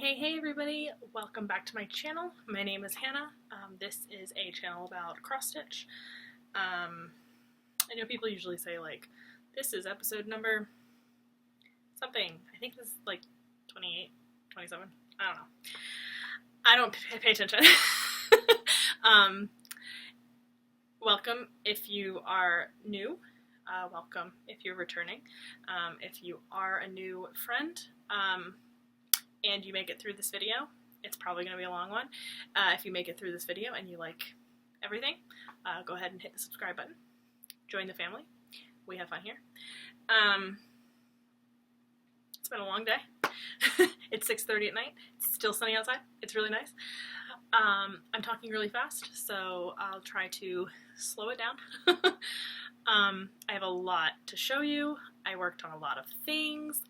Hey everybody, welcome back to my channel. My name is Hannah. This is a channel about cross-stitch. I know people usually say like, this is episode number something. I think this is like 28, 27, I don't know. I don't pay attention. Welcome if you are new. Welcome if you're returning. If you are a new friend, and you make it through this video, it's probably going to be a long one. If you make it through this video and you like everything, go ahead and hit the subscribe button. Join the family. We have fun here. It's been a long day. It's 6:30 at night. It's still sunny outside. It's really nice. I'm talking really fast, so I'll try to slow it down. I have a lot to show you. I worked on a lot of things.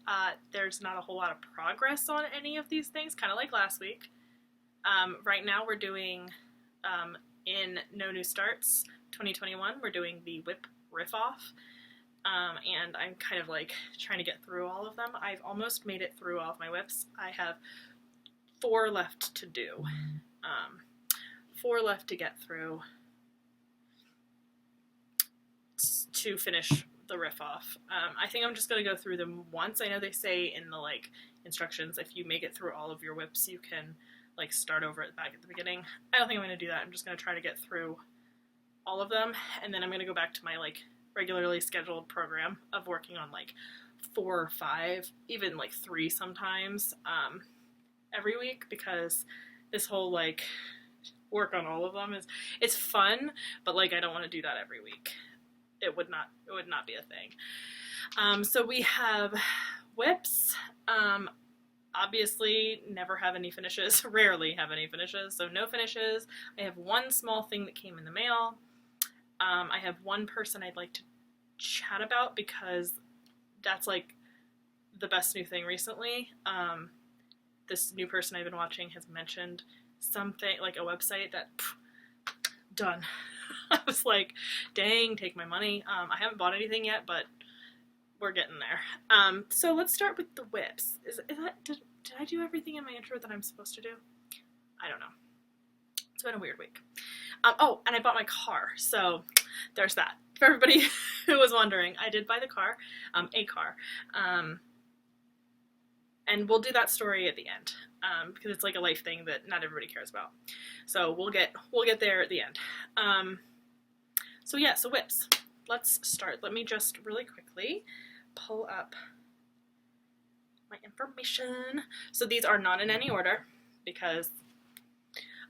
There's not a whole lot of progress on any of these things, kind of like last week. Right now we're doing, in No New Starts 2021, we're doing the WIP riff-off, and I'm kind of like trying to get through all of them. I've almost made it through all of my WIPs. I have 4 left to do. 4 left to get through to finish the riff off. I think I'm just going to go through them once. I know they say in the like instructions if you make it through all of your WIPs you can like start over back at the beginning. I don't think I'm going to do that. I'm just going to try to get through all of them, and then I'm going to go back to my like regularly scheduled program of working on like 4 or 5, even like 3 sometimes every week, because this whole like work on all of them it's fun, but like I don't want to do that every week. It would not be a thing. So we have WIPs. Obviously never have any finishes, rarely have any finishes, so no finishes. I have 1 small thing that came in the mail. I have 1 person I'd like to chat about because that's like the best new thing recently. This new person I've been watching has mentioned something, like a website that, done. I was like, dang, take my money. I haven't bought anything yet, but we're getting there. So let's start with the WIPs. Did I do everything in my intro that I'm supposed to do? I don't know. It's been a weird week. Oh, and I bought my car, so there's that. For everybody who was wondering, I did buy the car, a car. And we'll do that story at the end, because it's like a life thing that not everybody cares about. So we'll get there at the end. So yeah, so WIPs. Let's start. Let me just really quickly pull up my information. So these are not in any order because,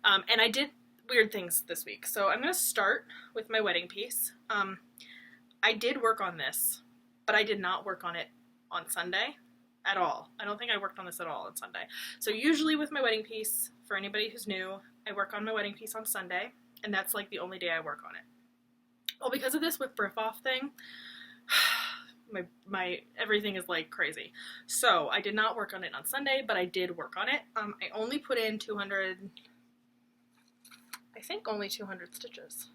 and I did weird things this week. So I'm going to start with my wedding piece. I did work on this, but I did not work on it on Sunday at all. I don't think I worked on this at all on Sunday. So usually with my wedding piece, for anybody who's new, I work on my wedding piece on Sunday, and that's like the only day I work on it. Well, because of this WIP riff-off thing, my everything is like crazy. So I did not work on it on Sunday, but I did work on it. I only put in 200, I think only 200 stitches.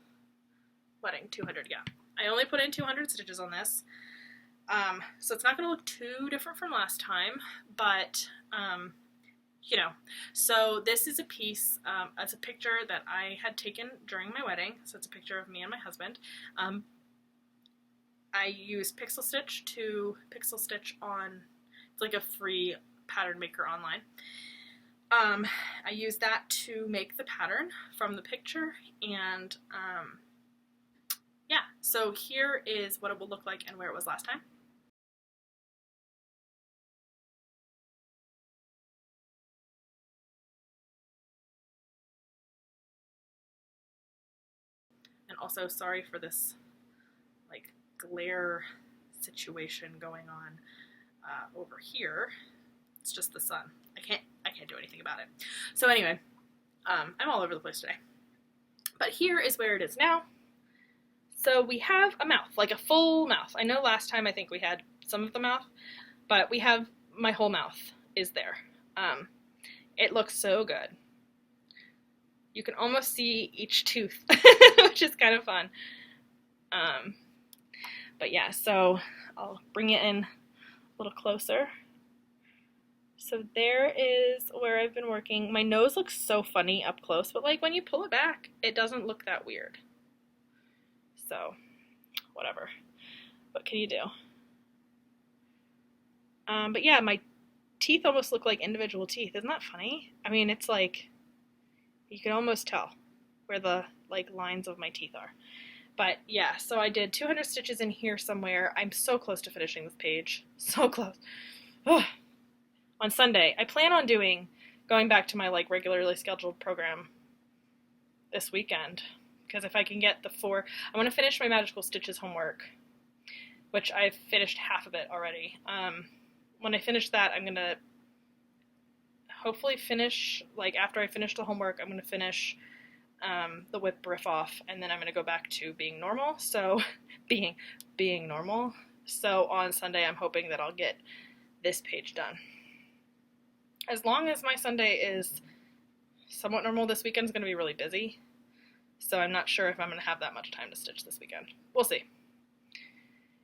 Wedding, 200, yeah. I only put in 200 stitches on this. So it's not going to look too different from last time, but, you know. So this is a piece, it's a picture that I had taken during my wedding, so it's a picture of me and my husband. I use Pixel Stitch to Pixel Stitch on, it's like a free pattern maker online. I use that to make the pattern from the picture, and, yeah, so here is what it will look like and where it was last time. And also, sorry for this, like, glare situation going on over here. It's just the sun. I can't do anything about it. So anyway, I'm all over the place today. But here is where it is now. So we have a mouth, like a full mouth. I know last time I think we had some of the mouth, but we have my whole mouth is there. It looks so good. You can almost see each tooth, which is kind of fun. But yeah, so I'll bring it in a little closer. So there is where I've been working. My nose looks so funny up close, but like when you pull it back, it doesn't look that weird. So, whatever. What can you do? But yeah, my teeth almost look like individual teeth. Isn't that funny? I mean, it's like, you can almost tell where the like lines of my teeth are. But yeah, so I did 200 stitches in here somewhere. I'm so close to finishing this page. So close. Ugh. On Sunday, I plan on going back to my like regularly scheduled program this weekend. Because if I can get I want to finish my Magical Stitches homework, which I've finished half of it already. When I finish that, I'm going to hopefully finish, like after I finish the homework, I'm going to finish the WIP riff off, and then I'm going to go back to being normal. So, being normal. So on Sunday, I'm hoping that I'll get this page done. As long as my Sunday is somewhat normal, this weekend's going to be really busy. So I'm not sure if I'm going to have that much time to stitch this weekend. We'll see.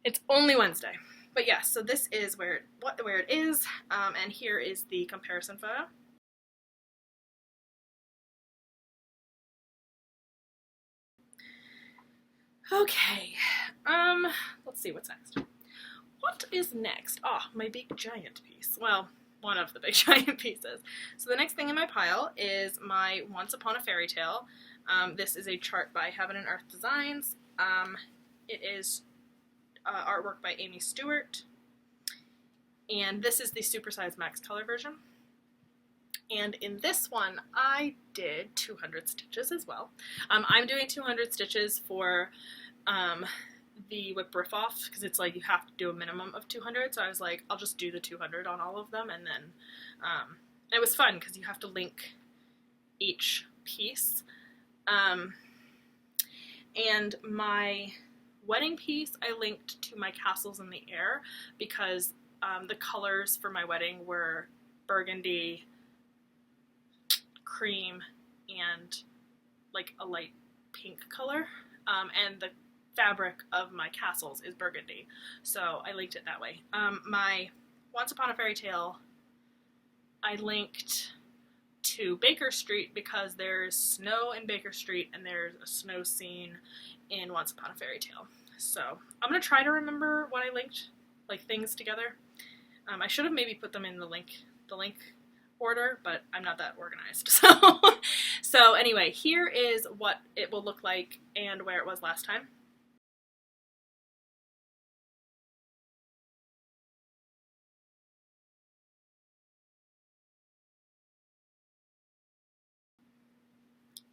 It's only Wednesday. But yeah, so this is where it is, and here is the comparison photo. Okay, let's see what's next. What is next? Ah, my big giant piece. Well, one of the big giant pieces. So the next thing in my pile is my Once Upon a Fairy Tale. This is a chart by Heaven and Earth Designs. It is artwork by Aimee Stewart, and this is the supersized max color version. And in this one, I did 200 stitches as well. I'm doing 200 stitches for the WIP riff off, because it's like you have to do a minimum of 200, so I was like, I'll just do the 200 on all of them, and then it was fun because you have to link each piece. And my wedding piece I linked to my Castles in the Air because the colors for my wedding were burgundy, cream, and like a light pink color, and the fabric of my castles is burgundy, so I linked it that way. My Once Upon a Fairy Tale I linked to Baker Street because there's snow in Baker Street and there's a snow scene in Once Upon a Fairy Tale. So I'm going to try to remember what I linked, like things together. I should have maybe put them in the link order, but I'm not that organized. So anyway, here is what it will look like and where it was last time.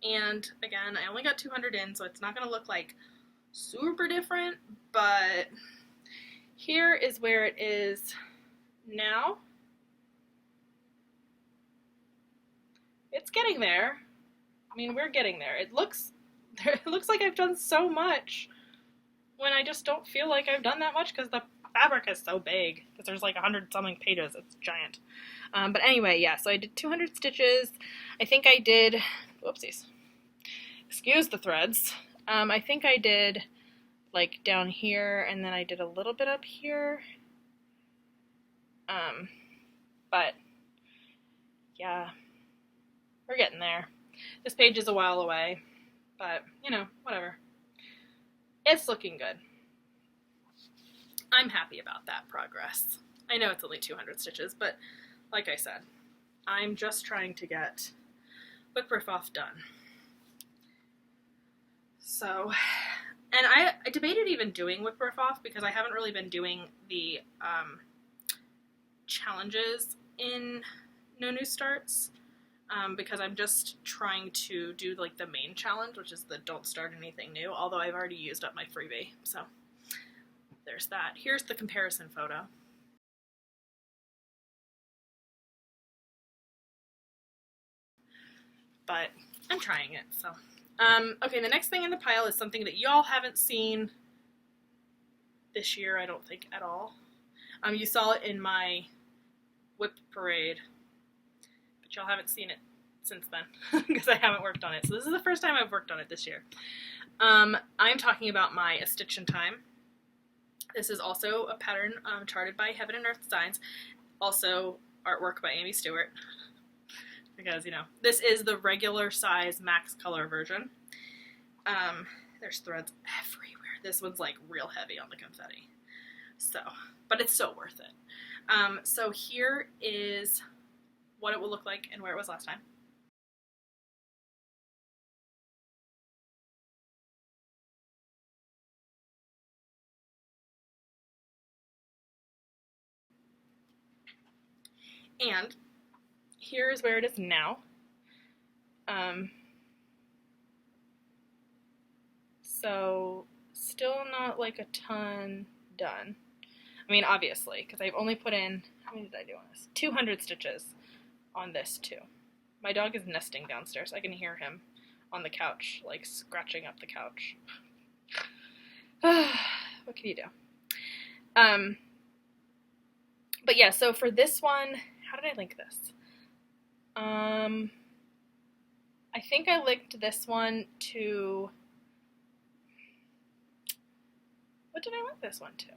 And again, I only got 200 in, so it's not going to look like super different, but here is where it is now. It's getting there. I mean, we're getting there. It looks like I've done so much when I just don't feel like I've done that much because the fabric is so big, because there's like 100-something pages. It's giant. But anyway, yeah, so I did 200 stitches. I think I did, whoopsies, excuse the threads. I think I did like down here, and then I did a little bit up here. But yeah, we're getting there. This page is a while away, but you know, whatever. It's looking good. I'm happy about that progress. I know it's only 200 stitches, but like I said, I'm just trying to get WIP riff off done. So, and I debated even doing WIP riff off because I haven't really been doing the challenges in No New Starts, because I'm just trying to do like the main challenge, which is the Don't Start Anything New, although I've already used up my freebie, so there's that. Here's the comparison photo. But I'm trying it, so. Okay, the next thing in the pile is something that y'all haven't seen this year, I don't think, at all. You saw it in my WIP parade, but y'all haven't seen it since then because I haven't worked on it. So this is the first time I've worked on it this year. I'm talking about my A Stitch in Time. This is also a pattern charted by Heaven and Earth Designs. Also, artwork by Aimee Stewart because, you know, this is the regular size max color version. There's threads everywhere. This one's like real heavy on the confetti. So, but it's so worth it. So here is what it will look like and where it was last time. And here is where it is now. So still not like a ton done. I mean, obviously, because I've only put in, how many did I do on this? 200 stitches on this too. My dog is nesting downstairs. I can hear him on the couch, like scratching up the couch. What can you do? But yeah, so for this one, how did I link this? I think I linked this one to, what did I link this one to?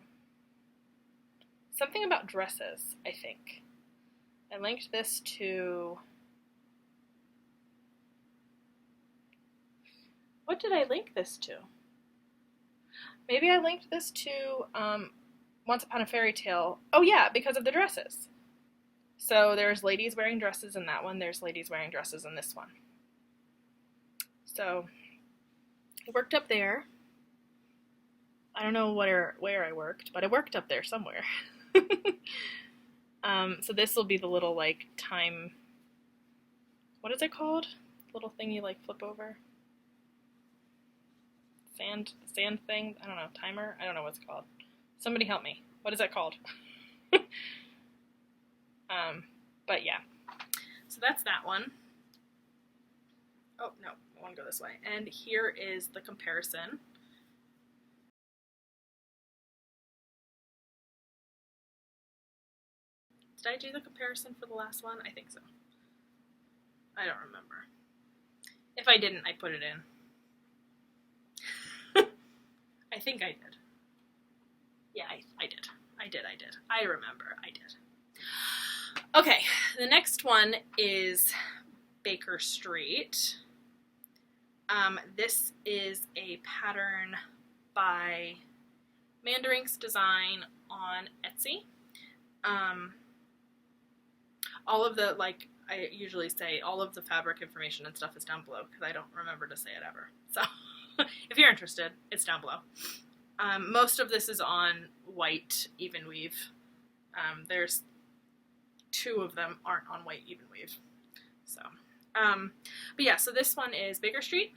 Something about dresses, I think. I linked this to, what did I link this to? Maybe I linked this to Once Upon a Fairy Tale. Oh yeah, because of the dresses. So there's ladies wearing dresses in that one, there's ladies wearing dresses in this one. So I worked up there. I don't know where I worked, but I worked up there somewhere. So this will be the little like time, what is it called? Little thing you like flip over? Sand thing? I don't know, timer? I don't know what it's called. Somebody help me. What is that called? But yeah. So that's that one. Oh, no, I want to go this way. And here is the comparison. Did I do the comparison for the last one? I think so. I don't remember. If I didn't, I put it in. I think I did. Yeah, I did. I did. I remember. I did. Okay, the next one is Baker Street. This is a pattern by MandarinksDesign on Etsy. All of the, like I usually say, all of the fabric information and stuff is down below because I don't remember to say it ever. So if you're interested, it's down below. Most of this is on white even weave. There's 2 of them aren't on white even weave. So, but yeah, so this one is Baker Street.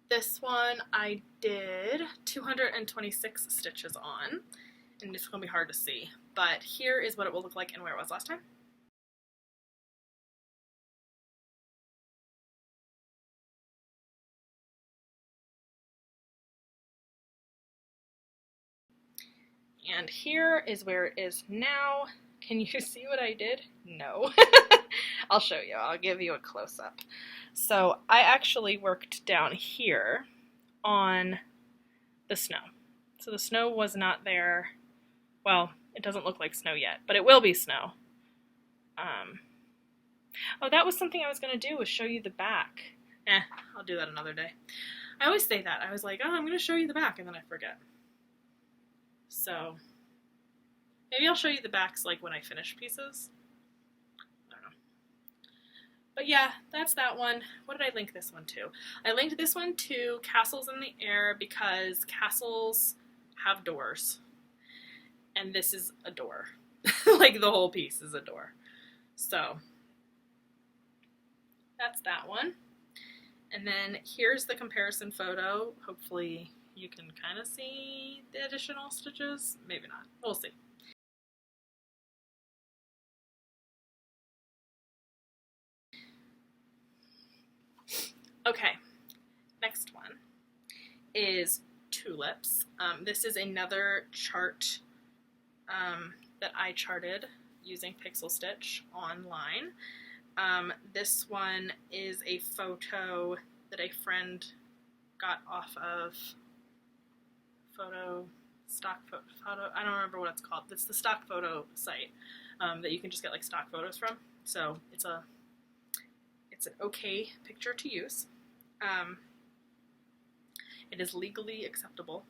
This one I did 226 stitches on, and it's going to be hard to see, but here is what it will look like and where it was last time. And here is where it is now. Can you see what I did? No. I'll show you. I'll give you a close-up. So I actually worked down here on the snow. So the snow was not there. Well, it doesn't look like snow yet, but it will be snow. Oh, that was something I was going to do, was show you the back. I'll do that another day. I always say that. I was like, oh, I'm going to show you the back, and then I forget. So maybe I'll show you the backs like when I finish pieces. I don't know. But yeah, that's that one. What did I link this one to? I linked this one to Castles in the Air because castles have doors. And this is a door. Like the whole piece is a door. So that's that one. And then here's the comparison photo. Hopefully you can kind of see the additional stitches. Maybe not. We'll see. Okay, next one is Tulips. This is another chart that I charted using Pixel Stitch online. This one is a photo that a friend got off of stock photo, I don't remember what it's called. It's the stock photo site that you can just get like stock photos from. So it's an okay picture to use. It is legally acceptable.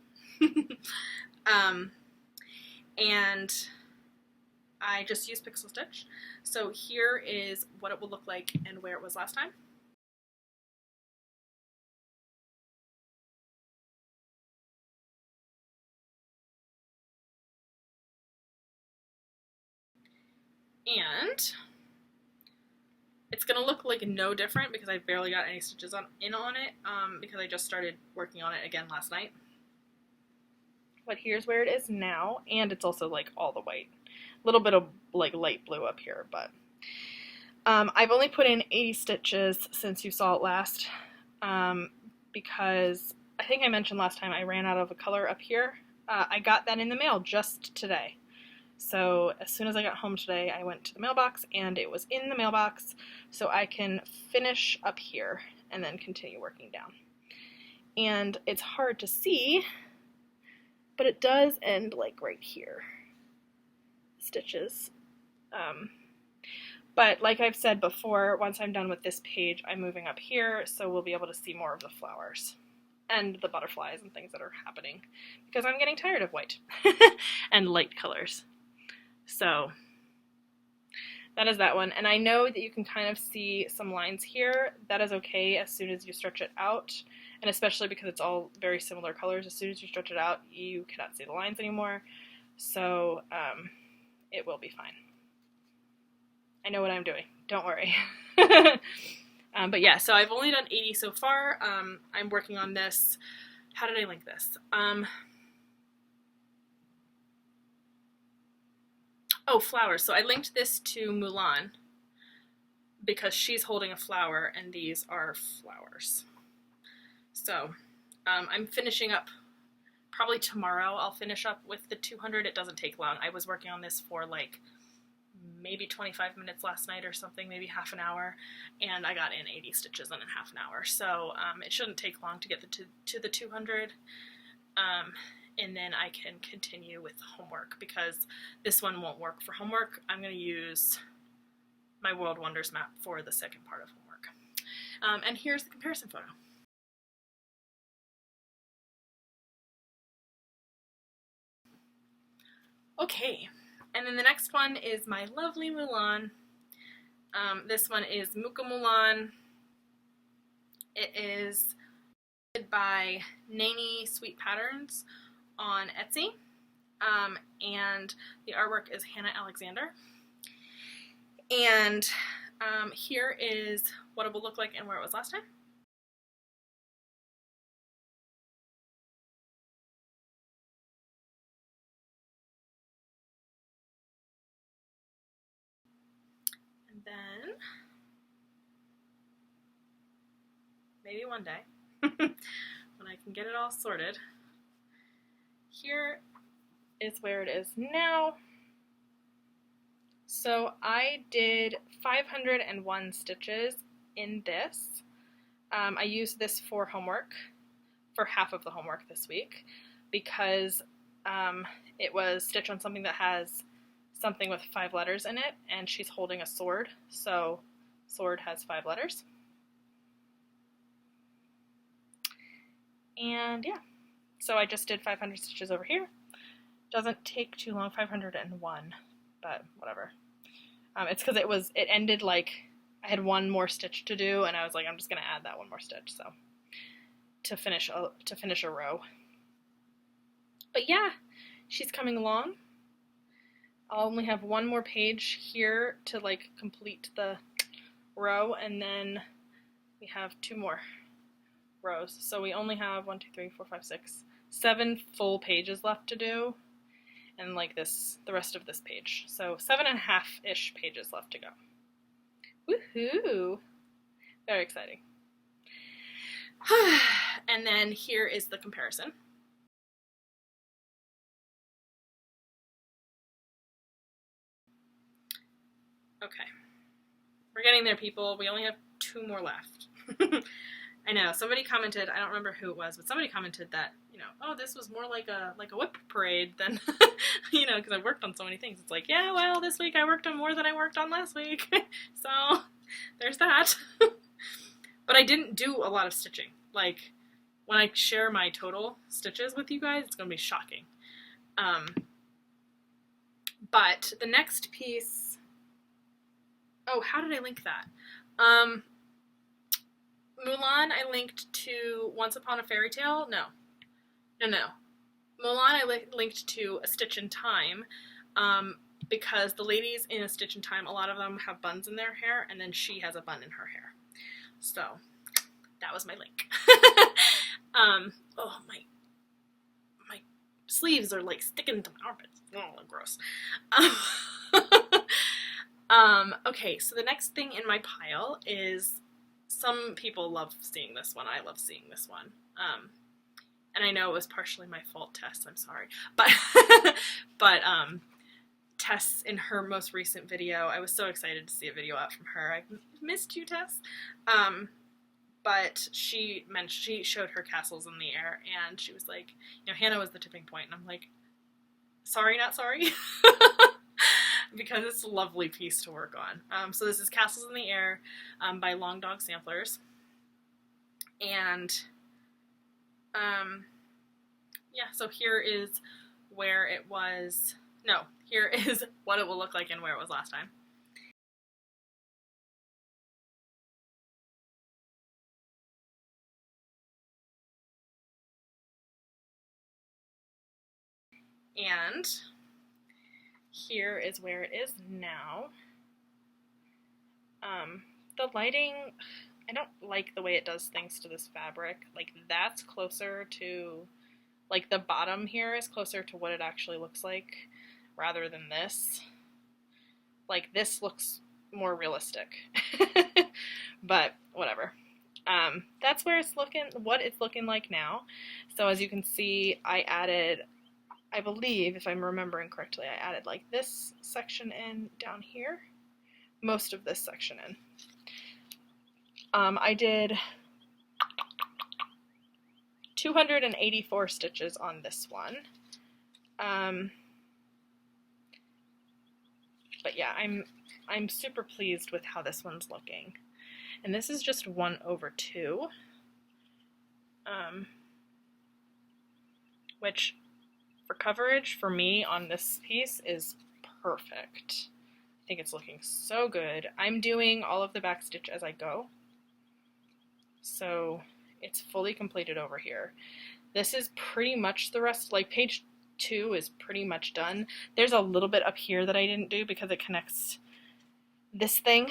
And I just used Pixel Stitch. So here is what it will look like and where it was last time. And it's going to look like no different because I barely got any stitches in on it because I just started working on it again last night. But here's where it is now, and it's also like all the white. A little bit of like light blue up here, but I've only put in 80 stitches since you saw it last because I think I mentioned last time I ran out of a color up here. I got that in the mail just today. So as soon as I got home today, I went to the mailbox and it was in the mailbox, so I can finish up here and then continue working down. And it's hard to see, but it does end like right here, stitches. But like I've said before, once I'm done with this page, I'm moving up here, so we'll be able to see more of the flowers and the butterflies and things that are happening because I'm getting tired of white and light colors. So that is that one. And I know that you can kind of see some lines here. That is okay as soon as you stretch it out. And especially because it's all very similar colors, as soon as you stretch it out, you cannot see the lines anymore. So it will be fine. I know what I'm doing. Don't worry. But yeah, so I've only done 80 so far. I'm working on this. How did I link this? Oh, flowers. So I linked this to Mulan because she's holding a flower and these are flowers. So I'm finishing up, probably tomorrow I'll finish up with the 200. It doesn't take long. I was working on this for like maybe 25 minutes last night or something, maybe half an hour, and I got in 80 stitches in half an hour. So it shouldn't take long to get to the 200. And then I can continue with homework because this one won't work for homework. I'm going to use my World Wonders map for the second part of homework. And here's the comparison photo. Okay, and then the next one is my lovely Mulan. This one is Mucha Mulan. It is by NeniSweetPatterns on Etsy, and the artwork is Hannah Alexander. And here is what it will look like and where it was last time. And then, maybe one day, when I can get it all sorted, here is where it is now. So I did 501 stitches in this. I used this for homework, for half of the homework this week, because it was stitched on something that has something with 5 letters in it, and she's holding a sword, so sword has 5 letters. And yeah, so I just did 500 stitches over here. Doesn't take too long, 501, but whatever. It's because it ended like I had one more stitch to do, and I was like, I'm just gonna add that one more stitch, so to finish a row. But yeah, she's coming along. I'll only have one more page here to like complete the row, and then we have 2 more rows. So we only have 1, 2, 3, 4, 5, 6, 7 full pages left to do, and like this, the rest of this page. So 7.5-ish pages left to go. Woohoo! Very exciting. And then here is the comparison. Okay, we're getting there, people. We only have 2 more left. I know, somebody commented, I don't remember who it was, but somebody commented that, you know, oh, this was more like a WIP parade than, you know, because I worked on so many things. It's like, yeah, well, this week I worked on more than I worked on last week. So, there's that. But I didn't do a lot of stitching. Like, when I share my total stitches with you guys, it's going to be shocking. But the next piece, oh, how did I link that? Mulan, I linked to Once Upon a Fairy Tale. No. Mulan, I linked to A Stitch in Time, because the ladies in A Stitch in Time, a lot of them have buns in their hair, and then she has a bun in her hair. So, that was my link. Oh, my sleeves are like sticking to my armpits. Oh, gross. Okay, so the next thing in my pile is, some people love seeing this one. I love seeing this one. And I know it was partially my fault, Tess. I'm sorry. But Tess, in her most recent video, I was so excited to see a video out from her. I missed you, Tess. But she showed her castles in the air, and she was like, you know, Hannah was the tipping point, and I'm like, sorry, not sorry. Because it's a lovely piece to work on. So this is Castles in the Air by Long Dog Samplers. And yeah, so here is where it was, no, here is what it will look like and where it was last time. And here is where it is now. The lighting, I don't like the way it does things to this fabric. Like, that's closer to, like, the bottom here is closer to what it actually looks like rather than this. Like, this looks more realistic. But whatever. That's where it's looking, what it's looking like now. So as you can see, I added, I believe, if I'm remembering correctly, I added like this section in down here, most of this section in. I did 284 stitches on this one. But yeah, I'm super pleased with how this one's looking. And this is just 1/2, which for coverage for me on this piece is perfect. I think it's looking so good. I'm doing all of the back stitch as I go, so it's fully completed over here. This is pretty much the rest, like page 2 is pretty much done. There's a little bit up here that I didn't do because it connects, this thing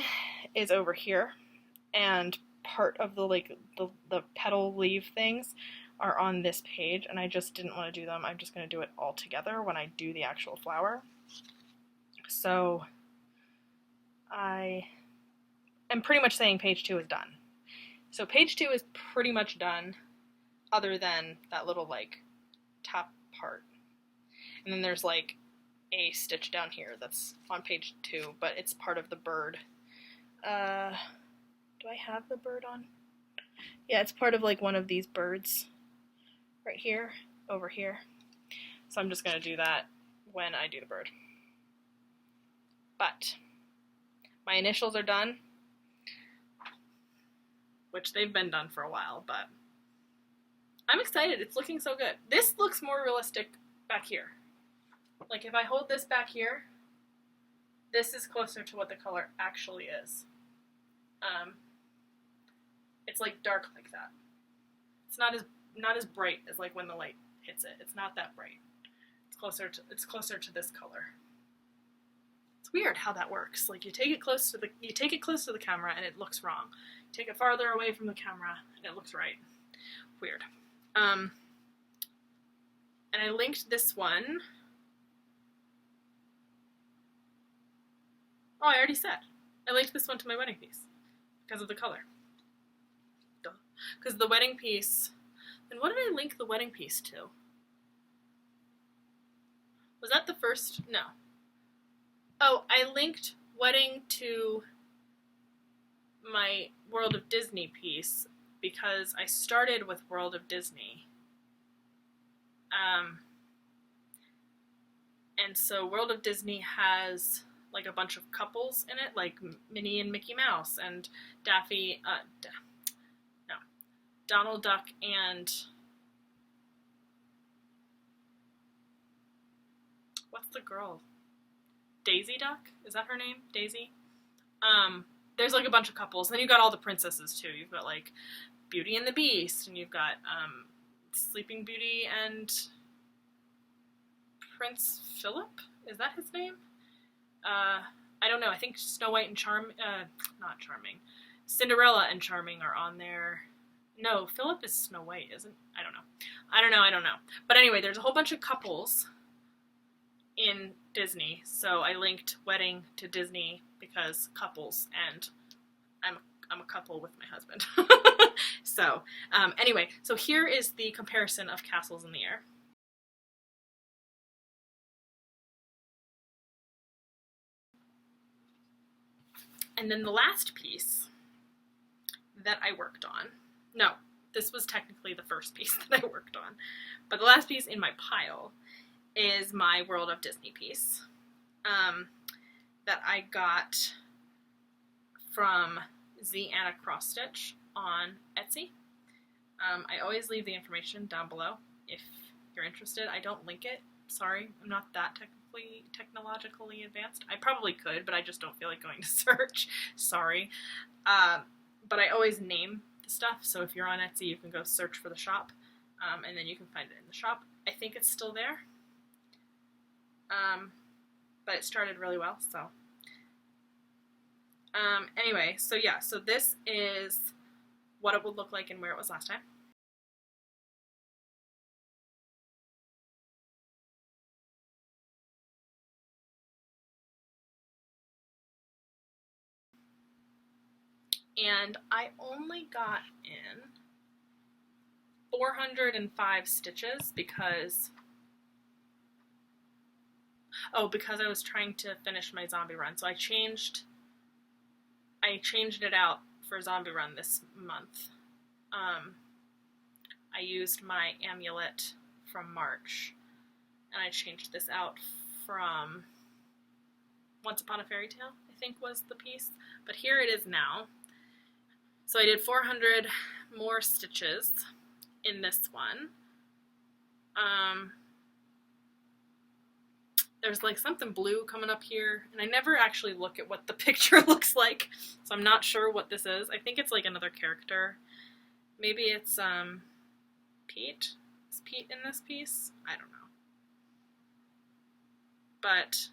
is over here, and part of the like the petal leaf things are on this page, and I just didn't want to do them. I'm just going to do it all together when I do the actual flower. So I am pretty much saying page 2 is done. So page 2 is pretty much done, other than that little like top part. And then there's like a stitch down here that's on page 2, but it's part of the bird. Do I have the bird on? Yeah, it's part of like one of these birds right here, over here. So I'm just going to do that when I do the bird. But my initials are done, which they've been done for a while, but I'm excited. It's looking so good. This looks more realistic back here. Like if I hold this back here, this is closer to what the color actually is. It's like dark like that. It's not as bright as like when the light hits it. It's not that bright. It's closer to this color. It's weird how that works. Like you take it close to the camera and it looks wrong. You take it farther away from the camera and it looks right. Weird. And I linked this one. Oh, I already said. I linked this one to my wedding piece because of the color. Duh. Because the wedding piece. Then what did I link the wedding piece to? Was that the first? No. Oh, I linked wedding to my World of Disney piece because I started with World of Disney. And so World of Disney has like a bunch of couples in it, like Minnie and Mickey Mouse and Daffy, Donald Duck and what's the girl? Daisy Duck? Is that her name? Daisy? There's like a bunch of couples. Then you've got all the princesses too. You've got like Beauty and the Beast, and you've got Sleeping Beauty and Prince Philip? Is that his name? I don't know. I think Snow White and not Charming. Cinderella and Charming are on there. No, Philip is Snow White, isn't? I don't know. But anyway, there's a whole bunch of couples in Disney. So I linked wedding to Disney because couples, and I'm a couple with my husband. So anyway, so here is the comparison of Castles in the Air. And then the last piece that I worked on, no, this was technically the first piece that I worked on, but the last piece in my pile is my World of Disney piece that I got from ZAnnaCrossStitch on Etsy. I always leave the information down below if you're interested. I don't link it. Sorry, I'm not that technologically advanced. I probably could, but I just don't feel like going to search. Sorry. But I always name the stuff, so if you're on Etsy, you can go search for the shop, and then you can find it in the shop. I think it's still there. But it started really well, so. Anyway, so yeah, so this is what it would look like and where it was last time. And I only got in 405 stitches because I was trying to finish my zombie run. So I changed it out for zombie run this month. I used my amulet from March, and I changed this out from Once Upon a Fairy Tale, I think was the piece. But here it is now. So I did 400 more stitches in this one. There's like something blue coming up here, and I never actually look at what the picture looks like, so I'm not sure what this is. I think it's like another character. Maybe it's Pete. Is Pete in this piece? I don't know. But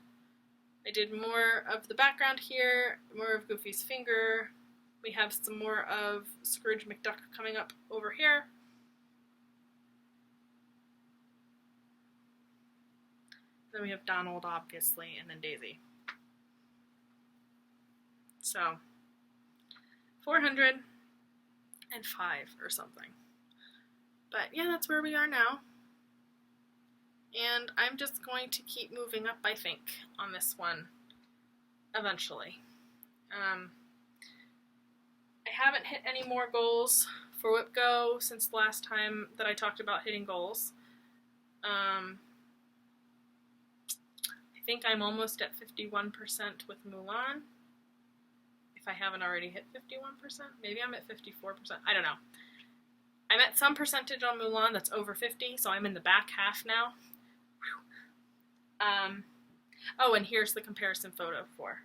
I did more of the background here, more of Goofy's finger. We have some more of Scrooge McDuck coming up over here. Then we have Donald, obviously, and then Daisy. So, 405 or something. But yeah, that's where we are now. And I'm just going to keep moving up, I think, on this one eventually. I haven't hit any more goals for WIP Go since the last time that I talked about hitting goals. I think I'm almost at 51% with Mulan. If I haven't already hit 51%, maybe I'm at 54%. I don't know. I'm at some percentage on Mulan that's over 50, so I'm in the back half now. Oh, and here's the comparison photo for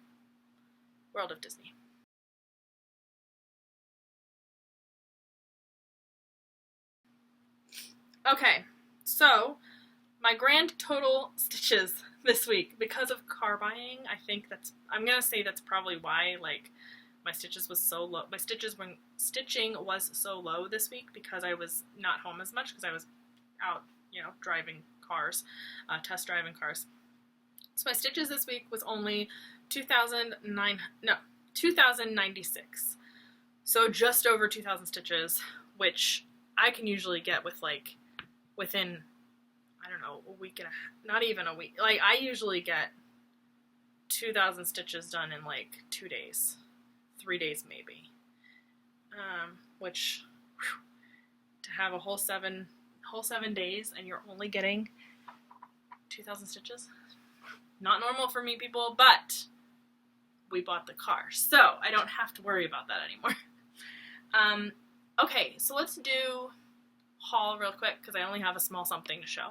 World of Disney. Okay, so my grand total stitches this week, because of car buying, I'm gonna say that's probably why, like, my stitching was so low this week, because I was not home as much, because I was out, driving cars, test driving cars. So my stitches this week was only 2,096. So just over 2,000 stitches, which I can usually get with, like, within, I don't know, a week and not even a week. Like, I usually get 2,000 stitches done in like 2 days, 3 days maybe, which whew, to have a whole seven days and you're only getting 2,000 stitches. Not normal for me, people, but we bought the car, so I don't have to worry about that anymore. Okay, so let's do haul real quick because I only have a small something to show.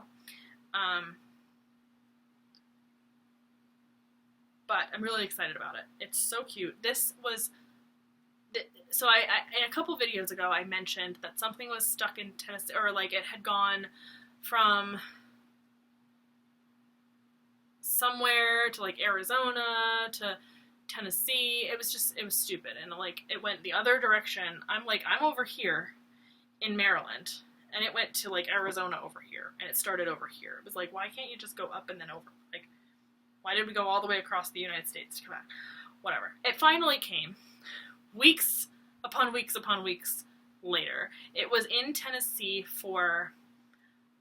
But I'm really excited about it. It's so cute. This was, so I in a couple videos ago I mentioned that something was stuck in Tennessee, or like it had gone from somewhere to like Arizona to Tennessee. It was stupid, and like it went the other direction. I'm over here in Maryland, and it went to like Arizona over here, and it started over here. It was like, why can't you just go up and then over? Like, why did we go all the way across the United States to come back? Whatever. It finally came, weeks upon weeks upon weeks later. It was in Tennessee for,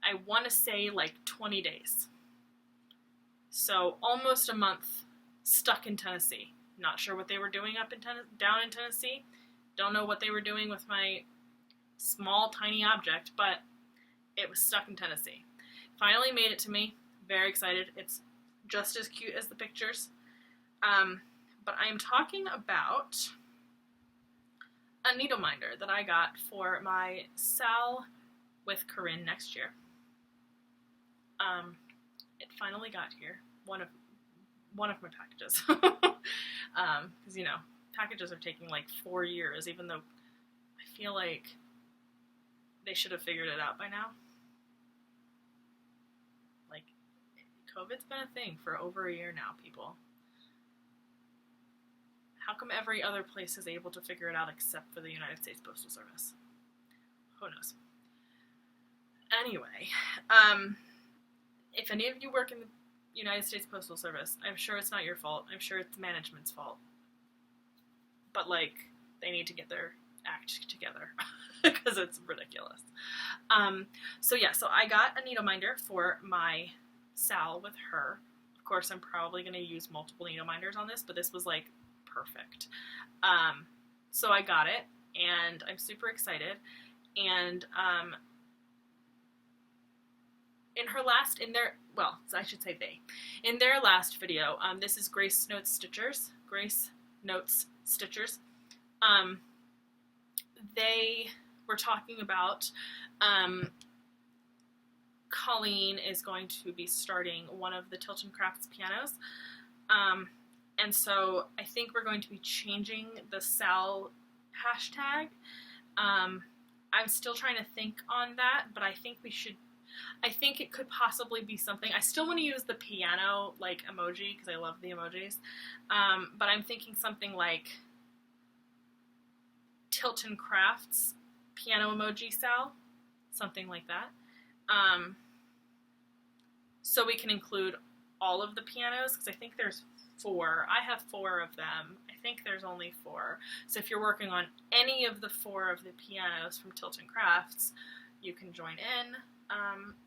I want to say, like 20 days. So almost a month stuck in Tennessee. Not sure what they were doing down in Tennessee. Don't know what they were doing with my small, tiny object, but it was stuck in Tennessee. Finally made it to me. Very excited. It's just as cute as the pictures. But I am talking about a needle minder that I got for my Sal with Corinne next year. It finally got here. One of my packages. Because, you know, packages are taking like 4 years, even though I feel like they should have figured it out by now. Like, COVID's been a thing for over a year now, people. How come every other place is able to figure it out except for the United States Postal Service? Who knows? Anyway, if any of you work in the United States Postal Service, I'm sure it's not your fault. I'm sure it's management's fault. But, like, they need to get their act together because it's ridiculous. So I got a needle minder for my Sal with her. Of course, I'm probably going to use multiple needle minders on this, but this was, like, perfect. So I got it, and I'm super excited. And in their last video, this is Grace Notes Stitchers. They were talking about Colleen is going to be starting one of the Tilton Crafts pianos. And so I think we're going to be changing the Sal hashtag. I'm still trying to think on that, but I think it could possibly be something. I still want to use the piano, like, emoji, because I love the emojis. But I'm thinking something like Tilton Crafts piano emoji Sal. Something like that. So we can include all of the pianos, because I think there's 4. I have 4 of them. I think there's only 4. So if you're working on any of the 4 of the pianos from Tilton Crafts, you can join in.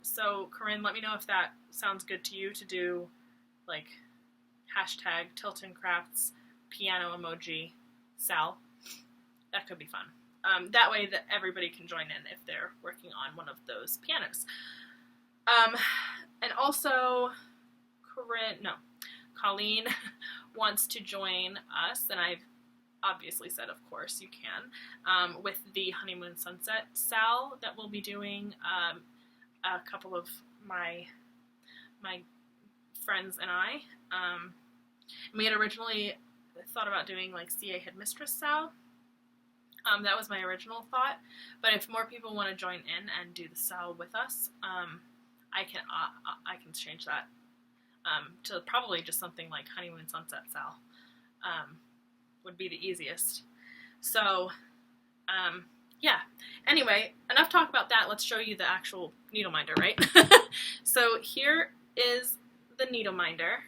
So Corinne, let me know if that sounds good to you to do, like, hashtag Tilton Crafts piano emoji Sal. That could be fun. That way that everybody can join in if they're working on one of those pianos. And also, Colleen wants to join us, and I've obviously said, of course, you can, with the Honeymoon Sunset Sal that we'll be doing. A couple of my friends and I. We had originally thought about doing, like, CA Headmistress Sal. That was my original thought, but if more people want to join in and do the Sal with us, I can change that to probably just something like Honeymoon Sunset Sal. Would be the easiest. So, yeah. Anyway, enough talk about that. Let's show you the actual needle minder, right? So here is the needle minder.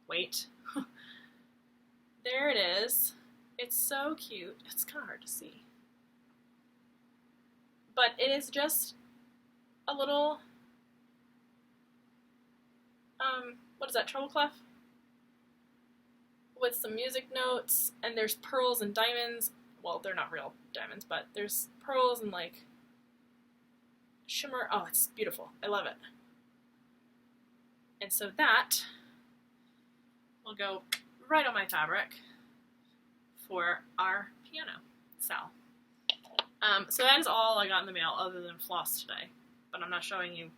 Wait. There it is. It's so cute. It's kind of hard to see. But it is just a little, what is that, treble clef? With some music notes, and there's pearls and diamonds well, they're not real diamonds, but there's pearls and like shimmer. Oh, it's beautiful. I love it. And so that will go right on my fabric for our piano cell. So that is all I got in the mail other than floss today, but I'm not showing you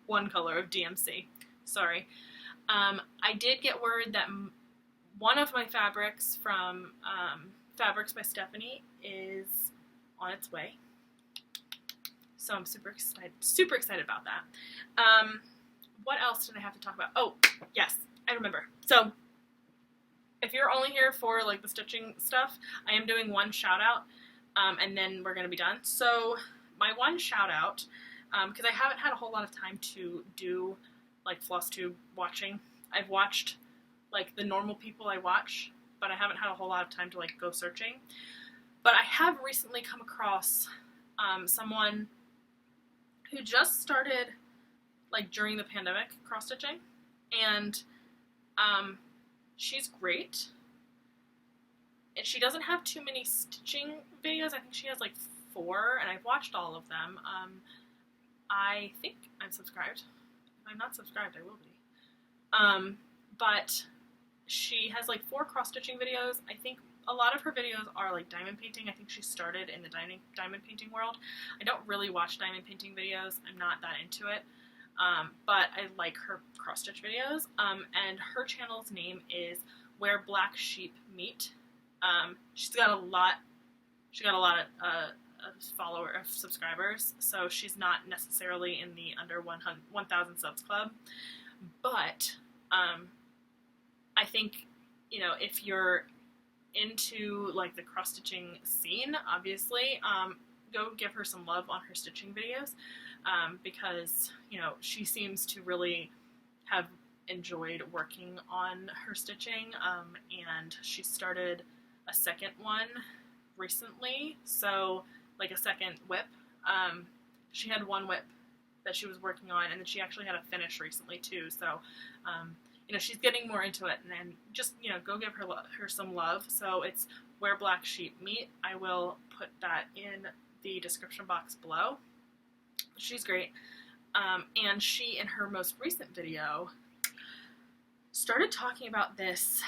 one color of DMC. Sorry. I did get word that one of my fabrics from Fabrics by Stephanie is on its way. So I'm super excited about that. What else did I have to talk about? Oh, yes, I remember. So if you're only here for like the stitching stuff, I am doing one shout out, and then we're going to be done. So my one shout out, because I haven't had a whole lot of time to do like Flosstube watching. I've watched like the normal people I watch, but I haven't had a whole lot of time to like go searching. But I have recently come across someone who just started like during the pandemic cross-stitching, and she's great. And she doesn't have too many stitching videos. I think she has like 4, and I've watched all of them. I think I'm subscribed. If I'm not subscribed, I will be. But she has like 4 cross-stitching videos. I think a lot of her videos are like diamond painting. I think she started in the diamond painting world. I don't really watch diamond painting videos. I'm not that into it. But I like her cross-stitch videos. And her channel's name is Where Black Sheep Meet. She's got a lot of subscribers, so she's not necessarily in the under 1,000 subs club, but I think, you know, if you're into like the cross-stitching scene, obviously, go give her some love on her stitching videos, because, you know, she seems to really have enjoyed working on her stitching, and she started a second one recently, so like a second WIP. She had one WIP that she was working on, and then she actually had a finish recently too, so you know, she's getting more into it, and then just, you know, go give her some love. So it's Where Black Sheep Meet. I will put that in the description box below. She's great. And she, in her most recent video, started talking about this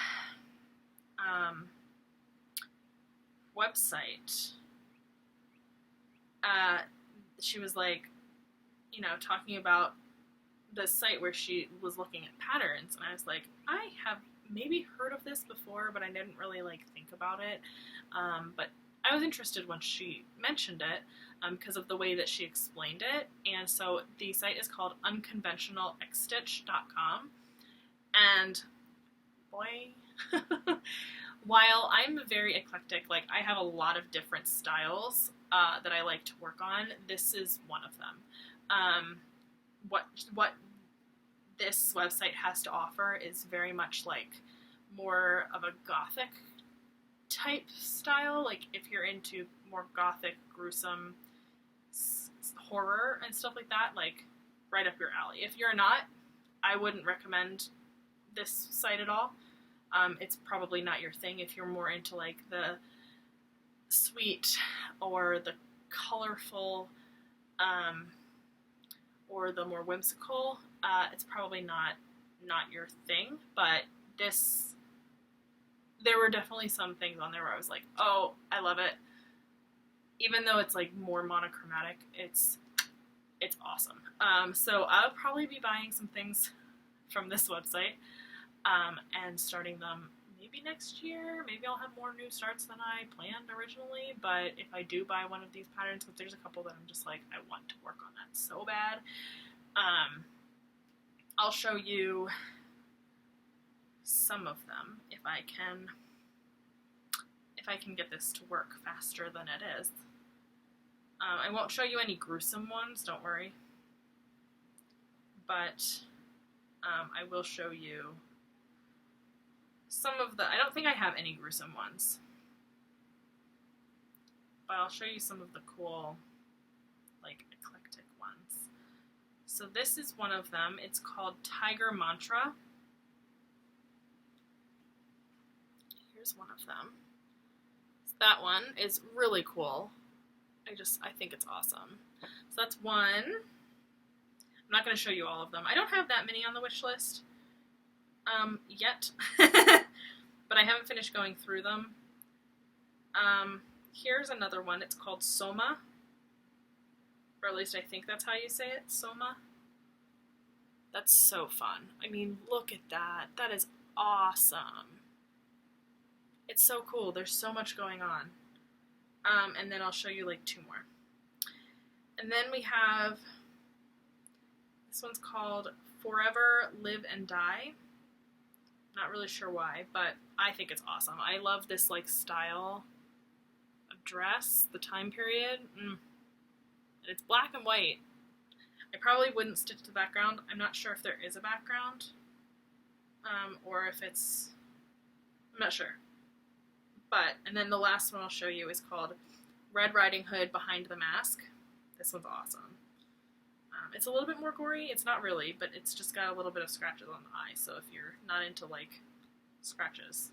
website. She was like, you know, talking about the site where she was looking at patterns, and I was like, I have maybe heard of this before, but I didn't really like think about it. But I was interested when she mentioned it, because of the way that she explained it. And so the site is called unconventionalxstitch.com, and boy, while I'm very eclectic, like I have a lot of different styles that I like to work on, this is one of them. What this website has to offer is very much like more of a gothic type style. Like if you're into more gothic, gruesome horror and stuff like that, like right up your alley. If you're not, I wouldn't recommend this site at all. It's probably not your thing. If you're more into like the sweet or the colorful, or the more whimsical, it's probably not your thing. But there were definitely some things on there where I was like, oh, I love it. Even though it's like more monochromatic, it's awesome. So I'll probably be buying some things from this website, and starting them maybe next year. Maybe I'll have more new starts than I planned originally, but if I do buy one of these patterns, because there's a couple that I'm just like, I want to work on that so bad, I'll show you some of them if I can get this to work faster than it is. I won't show you any gruesome ones, don't worry, but I will show you some of the, I don't think I have any gruesome ones, but I'll show you some of the cool, like, eclectic ones. So this is one of them. It's called Tiger Mantra. Here's one of them. that one is really cool. I think it's awesome. So that's one. I'm not going to show you all of them. I don't have that many on the wish list yet, but I haven't finished going through them. Here's another one. It's called Soma, or at least I think that's how you say it, Soma. That's so fun. I mean, look at that. That is awesome. It's so cool. There's so much going on. And then I'll show you like two more. And then we have, this one's called Forever Live and Die. Not really sure why, but I think it's awesome. I love this like style of dress, the time period. And it's black and white. I probably wouldn't stitch the background. I'm not sure if there is a background, or if it's, I'm not sure. But, and then the last one I'll show you is called Red Riding Hood Behind the Mask. This one's awesome. It's a little bit more gory. It's not really, but it's just got a little bit of scratches on the eye. So if you're not into like scratches,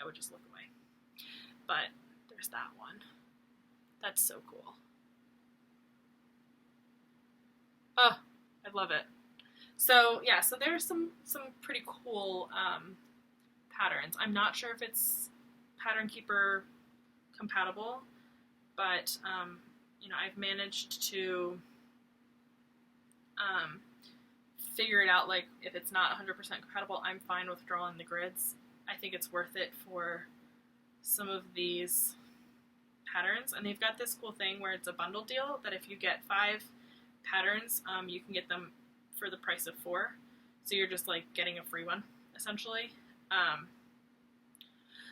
I would just look away. But there's that one. That's so cool. Oh, I love it. So yeah, so there's some pretty cool patterns. I'm not sure if it's Pattern Keeper compatible, but you know, I've managed to figure it out. Like, if it's not 100% compatible, I'm fine with drawing the grids. I think it's worth it for some of these patterns. And they've got this cool thing where it's a bundle deal that if you get 5 patterns, you can get them for the price of 4. So you're just like getting a free one, essentially.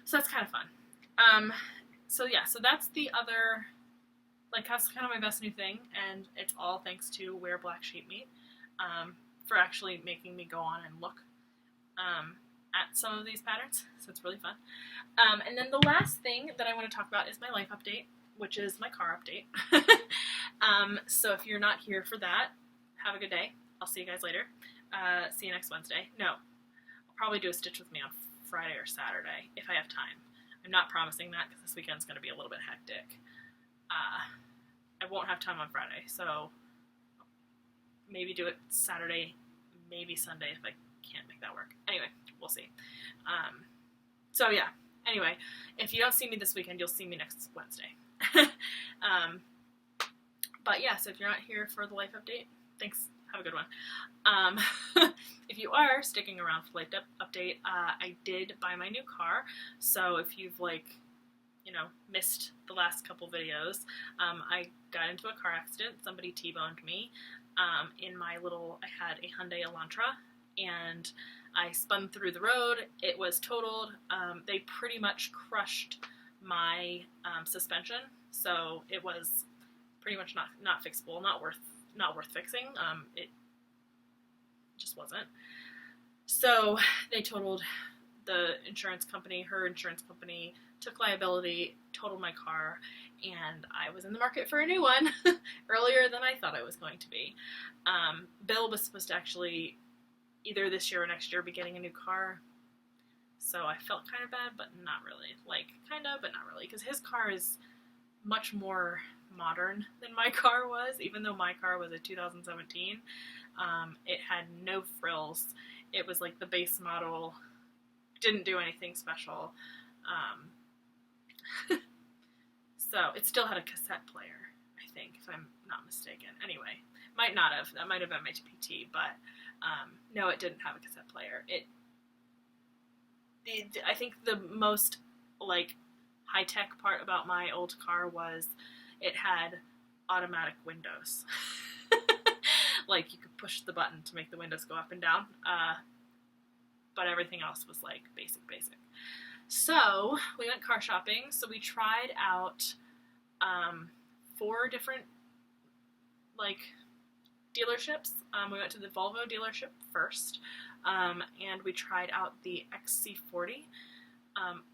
So that's kind of fun. So yeah, so that's the other, like, that's kind of my best new thing, and it's all thanks to Where Black Sheep Meet, for actually making me go on and look at some of these patterns, so it's really fun. And then the last thing that I want to talk about is my life update, which is my car update. So if you're not here for that, have a good day. I'll see you guys later. See you next Wednesday. No, I'll probably do a stitch with me on Friday or Saturday if I have time. I'm not promising that because this weekend's going to be a little bit hectic. I won't have time on Friday, so maybe do it Saturday, maybe Sunday if I can't make that work. Anyway, we'll see. So yeah, anyway, if you don't see me this weekend, you'll see me next Wednesday. But yeah, so if you're not here for the life update, thanks. Have a good one. If you are sticking around for the life update, I did buy my new car. So if you've, like, you know, missed the last couple videos, I got into a car accident. Somebody T-boned me in my little, I had a Hyundai Elantra, and I spun through the road. It was totaled. They pretty much crushed my suspension, so it was pretty much not fixable, not worth fixing. It just wasn't. So they totaled the insurance company. Her insurance company took liability, totaled my car, and I was in the market for a new one earlier than I thought I was going to be. Bill was supposed to actually either this year or next year be getting a new car, so I felt kind of bad, but not really. Like, kind of, but not really, because his car is much more modern than my car was. Even though my car was a 2017, it had no frills. It was like the base model, didn't do anything special. So it still had a cassette player, I think, if I'm not mistaken. Anyway, might not have. That might have been my PT, but no, it didn't have a cassette player. I think the most, like, high-tech part about my old car was it had automatic windows. Like, you could push the button to make the windows go up and down, but everything else was, like, basic. So we went car shopping. So we tried out 4 different, like, dealerships. We went to the Volvo dealership first, and we tried out the XC40.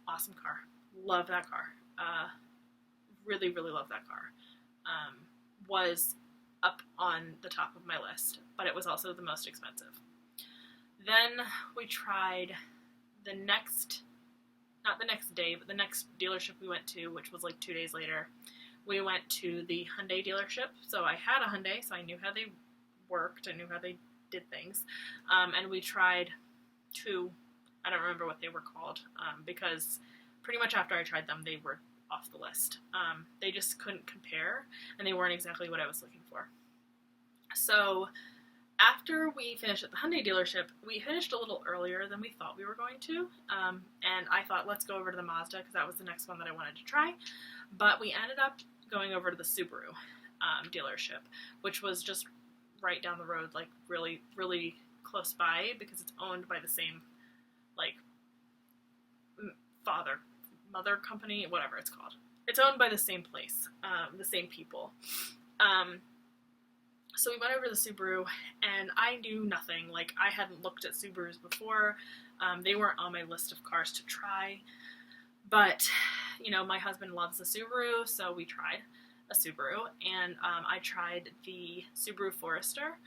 Awesome car. Love that car. Really love that car. Was up on the top of my list, but it was also the most expensive. Then we tried the next not the next day, but the next dealership we went to, which was like 2 days later, we went to the Hyundai dealership. So I had a Hyundai, so I knew how they worked, I knew how they did things, and we tried two, I don't remember what they were called, because pretty much after I tried them, they were off the list. They just couldn't compare, and they weren't exactly what I was looking for. So after we finished at the Hyundai dealership, we finished a little earlier than we thought we were going to, and I thought, let's go over to the Mazda, because that was the next one that I wanted to try, but we ended up going over to the Subaru dealership, which was just right down the road, like really, really close by, because it's owned by the same, like, mother company, whatever it's called. It's owned by the same place, the same people. So we went over to the Subaru, and I knew nothing. Like, I hadn't looked at Subarus before. They weren't on my list of cars to try. But, you know, my husband loves the Subaru, so we tried a Subaru, and I tried the Subaru Forester.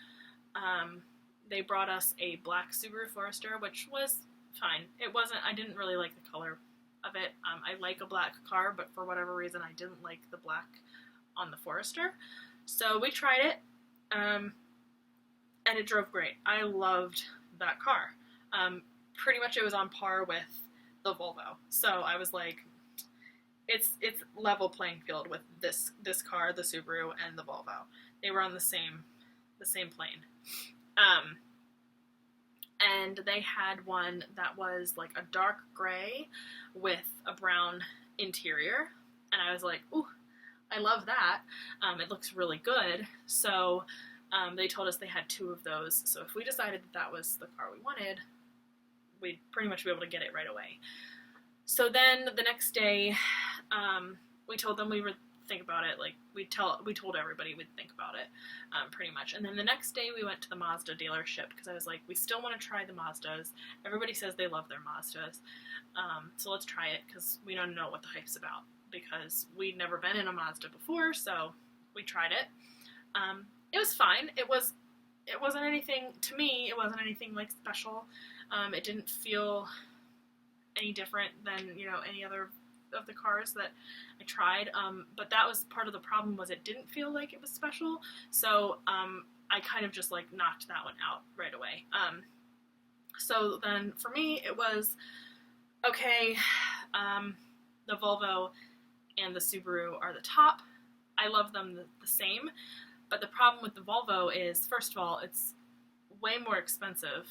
They brought us a black Subaru Forester, which was fine. It wasn't, I didn't really like the color of it. I like a black car, but for whatever reason I didn't like the black on the Forester. So we tried it, and it drove great. I loved that car. Pretty much it was on par with the Volvo. So I was like, it's level playing field with this car, the Subaru, and the Volvo. They were on the same plane. And they had one that was like a dark gray with a brown interior, and I was like, ooh, I love that. It looks really good. So they told us they had 2 of those, so if we decided that was the car we wanted, we'd pretty much be able to get it right away. So then the next day, we told them we would think about it. Like, we told everybody we'd think about it, pretty much. And then the next day we went to the Mazda dealership, because I was like, we still want to try the Mazdas. Everybody says they love their Mazdas, so let's try it, because we don't know what the hype's about, because we'd never been in a Mazda before, so we tried it. It was fine. It wasn't anything, to me, it wasn't anything like special. It didn't feel any different than, you know, any other of the cars that I tried, but that was part of the problem, was it didn't feel like it was special, so I kind of just like knocked that one out right away. So then for me it was, okay, the Volvo and the Subaru are the top. I love them the same, but the problem with the Volvo is, first of all, it's way more expensive,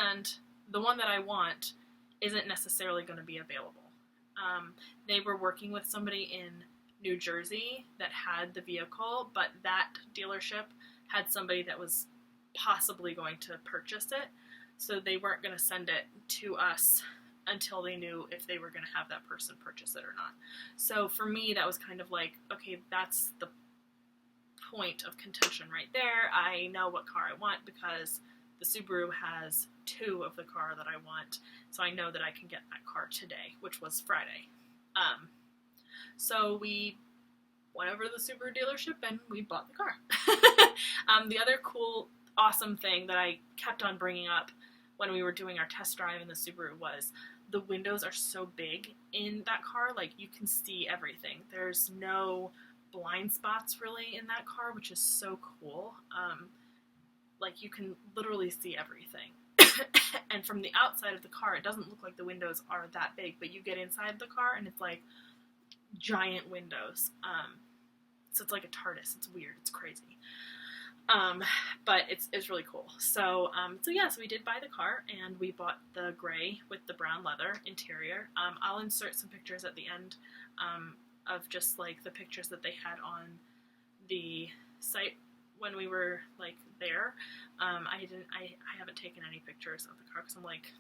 and the one that I want isn't necessarily going to be available. They were working with somebody in New Jersey that had the vehicle, but that dealership had somebody that was possibly going to purchase it, so they weren't going to send it to us until they knew if they were going to have that person purchase it or not. So for me, that was kind of like, okay, that's the point of contention right there. I know what car I want, because the Subaru has 2 of the car that I want, so I know that I can get that car today, which was Friday. So we went over to the Subaru dealership and we bought the car. The other cool, awesome thing that I kept on bringing up when we were doing our test drive in the Subaru was the windows are so big in that car, like you can see everything. There's no blind spots really in that car, which is so cool. Like you can literally see everything. And from the outside of the car, it doesn't look like the windows are that big, but you get inside the car and it's like giant windows. So it's like a TARDIS. It's weird. It's crazy. But it's really cool. So yeah, so we did buy the car, and we bought the gray with the brown leather interior. I'll insert some pictures at the end of just like the pictures that they had on the site when we were like there. I haven't taken any pictures of the car because I'm like,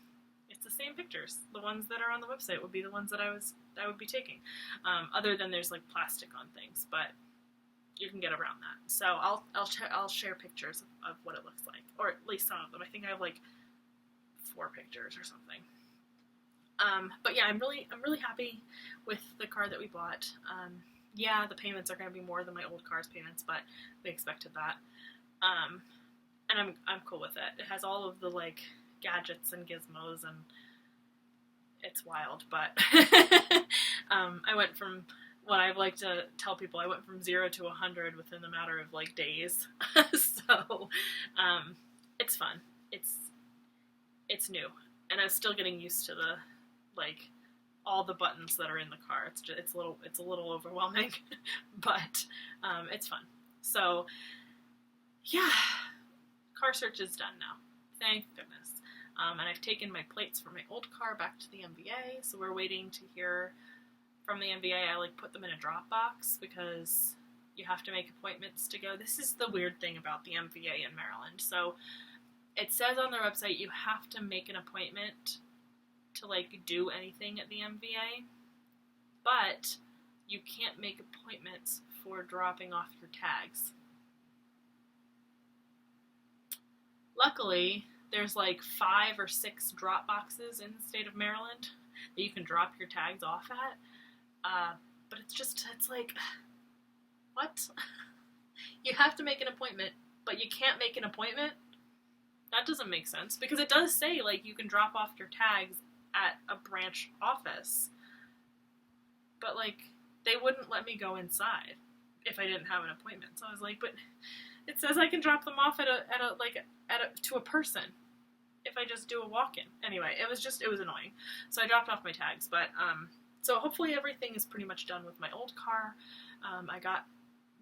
it's the same pictures. The ones that are on the website would be the ones that I would be taking. Other than there's like plastic on things, but you can get around that. So I'll share pictures of what it looks like, or at least some of them. I think I have like 4 pictures or something. But yeah, I'm really happy with the car that we bought. Yeah, the payments are going to be more than my old car's payments, but we expected that. And I'm cool with it. It has all of the like gadgets and gizmos, and it's wild, but I went from, what I like to tell people, I went from 0 to 100 within a matter of like days. So it's fun. It's new, and I'm still getting used to the, like, all the buttons that are in the car. It's a little overwhelming, but it's fun. So yeah, car search is done now. Thank goodness. And I've taken my plates from my old car back to the MVA, so we're waiting to hear from the MVA. I like put them in a Dropbox because you have to make appointments to go. This is the weird thing about the MVA in Maryland. So it says on their website you have to make an appointment to like do anything at the MVA, but you can't make appointments for dropping off your tags. Luckily, there's like 5 or 6 drop boxes in the state of Maryland that you can drop your tags off at, but it's like, what? You have to make an appointment, but you can't make an appointment? That doesn't make sense, because it does say, like, you can drop off your tags at a branch office, but, like, they wouldn't let me go inside if I didn't have an appointment. So I was like, but it says I can drop them off to a person if I just do a walk-in. Anyway, it was annoying. So I dropped off my tags, but, so hopefully everything is pretty much done with my old car. I got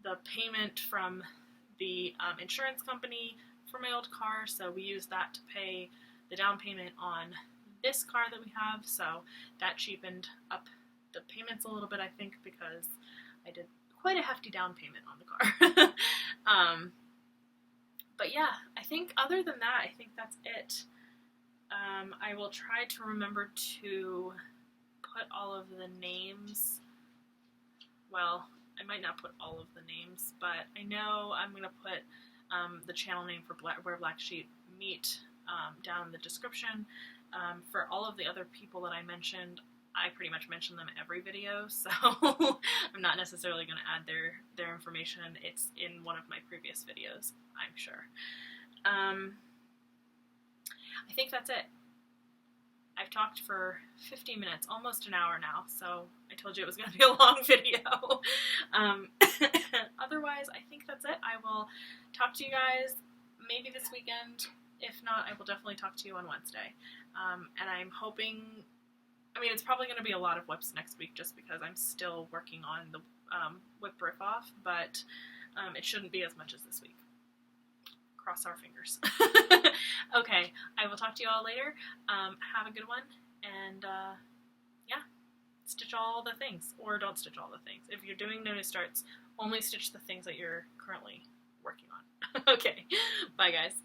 the payment from the insurance company for my old car, so we used that to pay the down payment on this car that we have, so that cheapened up the payments a little bit, I think, because I did quite a hefty down payment on the car. But yeah, I think other than that, I think that's it. I will try to remember to put all of the names, well, I might not put all of the names, but I know I'm going to put the channel name for Where Black Sheep Meet down in the description. For all of the other people that I mentioned, I pretty much mention them in every video, so I'm not necessarily going to add their information. It's in one of my previous videos, I'm sure. I think that's it. I've talked for 50 minutes, almost an hour now, so I told you it was going to be a long video. Otherwise, I think that's it. I will talk to you guys maybe this weekend. If not, I will definitely talk to you on Wednesday. And I'm hoping, I mean, it's probably going to be a lot of whips next week just because I'm still working on the whip riff-off, but it shouldn't be as much as this week. Cross our fingers. Okay, I will talk to you all later. Have a good one, and yeah, stitch all the things, or don't stitch all the things. If you're doing no new starts, only stitch the things that you're currently working on. Okay, bye guys.